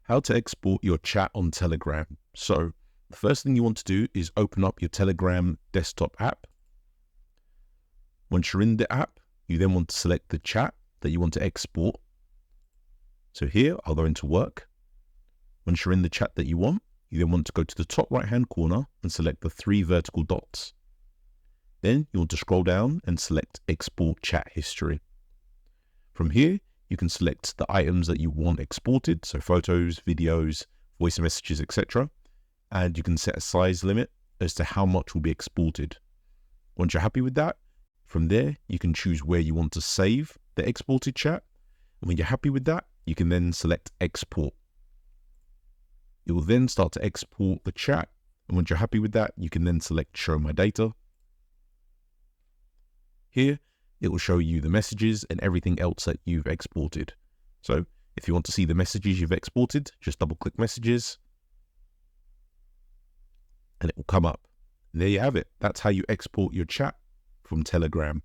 How to export your chat on Telegram. So the first thing you want to do is open up your Telegram desktop app. Once you're in the app, you then want to select the chat that you want to export. So here, I'll go into work. Once you're in the chat that you want, you then want to go to the top right-hand corner and select the 3 vertical dots. Then you want to scroll down and select Export Chat History. From here, you can select the items that you want exported, so photos, videos, voice messages, etc. And you can set a size limit as to how much will be exported. Once you're happy with that, from there, you can choose where you want to save the exported chat. And when you're happy with that, you can then select Export. It will then start to export the chat. And once you're happy with that, you can then select Show My Data. Here, it will show you the messages and everything else that you've exported. So if you want to see the messages you've exported, just double click Messages and it will come up. And there you have it. That's how you export your chat from Telegram.